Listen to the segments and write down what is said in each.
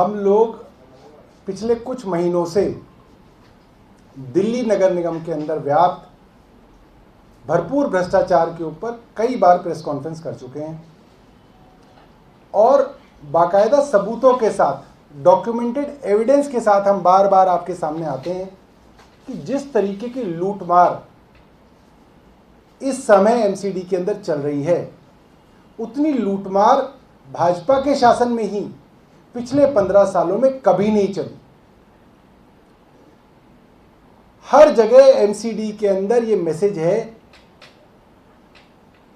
हम लोग पिछले कुछ महीनों से दिल्ली नगर निगम के अंदर व्याप्त भरपूर भ्रष्टाचार के ऊपर कई बार प्रेस कॉन्फ्रेंस कर चुके हैं और बाकायदा सबूतों के साथ, डॉक्यूमेंटेड एविडेंस के साथ हम बार बार आपके सामने आते हैं कि जिस तरीके की लूटमार इस समय एमसीडी के अंदर चल रही है, उतनी लूटमार भाजपा के शासन में ही पिछले 15 सालों में कभी नहीं चली। हर जगह एमसीडी के अंदर ये मैसेज है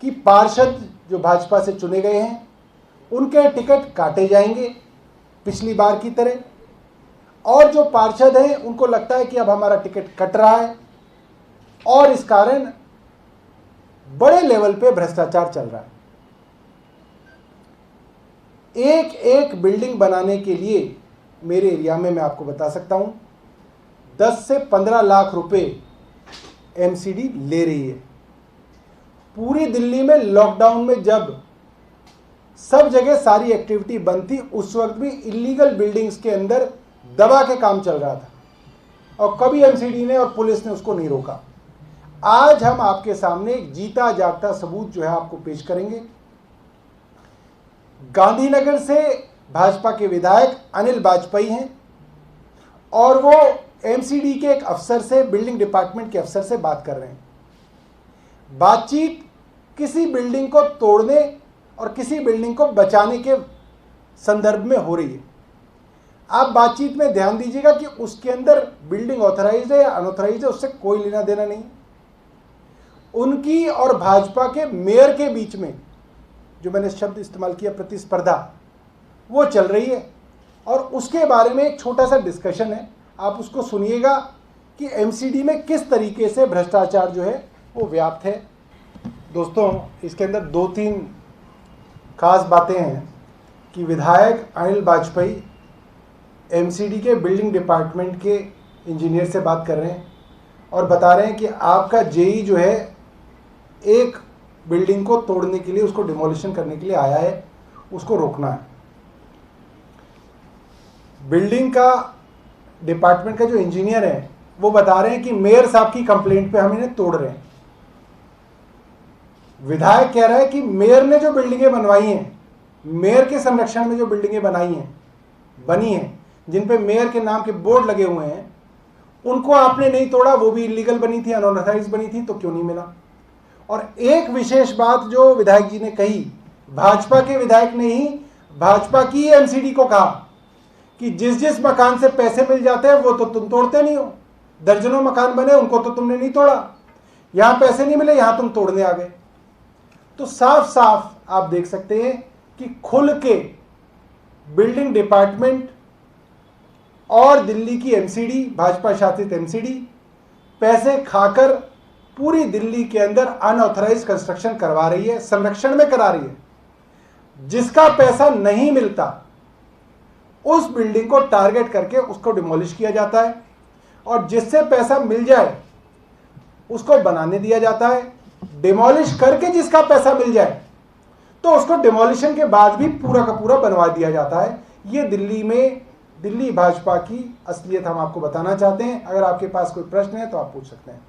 कि पार्षद जो भाजपा से चुने गए हैं उनके टिकट काटे जाएंगे पिछली बार की तरह, और जो पार्षद हैं उनको लगता है कि अब हमारा टिकट कट रहा है और इस कारण बड़े लेवल पे भ्रष्टाचार चल रहा है। एक एक बिल्डिंग बनाने के लिए मेरे एरिया में मैं आपको बता सकता हूं 10 से 15 लाख रुपए एमसीडी ले रही है। पूरी दिल्ली में लॉकडाउन में जब सब जगह सारी एक्टिविटी बंद थी, उस वक्त भी इलीगल बिल्डिंग्स के अंदर दबा के काम चल रहा था और कभी एमसीडी ने और पुलिस ने उसको नहीं रोका। आज हम आपके सामने एक जीता जागता सबूत जो है आपको पेश करेंगे। गांधीनगर से भाजपा के विधायक अनिल वाजपेयी हैं और वो एमसीडी के एक अफसर से, बिल्डिंग डिपार्टमेंट के अफसर से बात कर रहे हैं। बातचीत किसी बिल्डिंग को तोड़ने और किसी बिल्डिंग को बचाने के संदर्भ में हो रही है। आप बातचीत में ध्यान दीजिएगा कि उसके अंदर बिल्डिंग ऑथराइज्ड है या अनऑथराइज्ड है, उससे कोई लेना देना नहीं। उनकी और भाजपा के मेयर के बीच में जो मैंने शब्द इस्तेमाल किया प्रतिस्पर्धा, वो चल रही है और उसके बारे में एक छोटा सा डिस्कशन है, आप उसको सुनिएगा कि एमसीडी में किस तरीके से भ्रष्टाचार जो है वो व्याप्त है। दोस्तों, इसके अंदर 2-3 खास बातें हैं कि विधायक अनिल वाजपेयी एमसीडी के बिल्डिंग डिपार्टमेंट के इंजीनियर से बात कर रहे हैं और बता रहे हैं कि आपका जेई जो है एक बिल्डिंग को तोड़ने के लिए, उसको डिमोलिशन करने के लिए आया है, उसको रोकना है। बिल्डिंग का डिपार्टमेंट का जो इंजीनियर है वो बता रहे हैं कि मेयर साहब की कंप्लेंट पे हम इन्हें तोड़ रहे हैं। विधायक कह रहा है कि मेयर ने जो बिल्डिंगें बनवाई हैं, मेयर के संरक्षण में जो बिल्डिंगें बनी हैं, जिन पे मेयर के नाम के बोर्ड लगे हुए हैं, उनको आपने नहीं तोड़ा, वो भी इलीगल बनी थी, अनऑथराइज्ड बनी थी, तो क्यों नहीं मिला। और एक विशेष बात जो विधायक जी ने कही, भाजपा के विधायक ने ही भाजपा की एमसीडी को कहा कि जिस जिस मकान से पैसे मिल जाते हैं वो तो तुम तोड़ते नहीं हो। दर्जनों मकान बने, उनको तो तुमने नहीं तोड़ा, यहां पैसे नहीं मिले, यहां तुम तोड़ने आ गए। तो साफ साफ आप देख सकते हैं कि खुल के बिल्डिंग डिपार्टमेंट और दिल्ली की एमसीडी, भाजपा शासित एमसीडी, पैसे खाकर पूरी दिल्ली के अंदर अनऑथराइज्ड कंस्ट्रक्शन करवा रही है, संरक्षण में करा रही है। जिसका पैसा नहीं मिलता उस बिल्डिंग को टारगेट करके उसको डिमोलिश किया जाता है और जिससे पैसा मिल जाए उसको बनाने दिया जाता है। डिमोलिश करके जिसका पैसा मिल जाए तो उसको डिमोलिशन के बाद भी पूरा का पूरा बनवा दिया जाता है। ये दिल्ली में दिल्ली भाजपा की असलियत हम आपको बताना चाहते हैं। अगर आपके पास कोई प्रश्न है तो आप पूछ सकते हैं।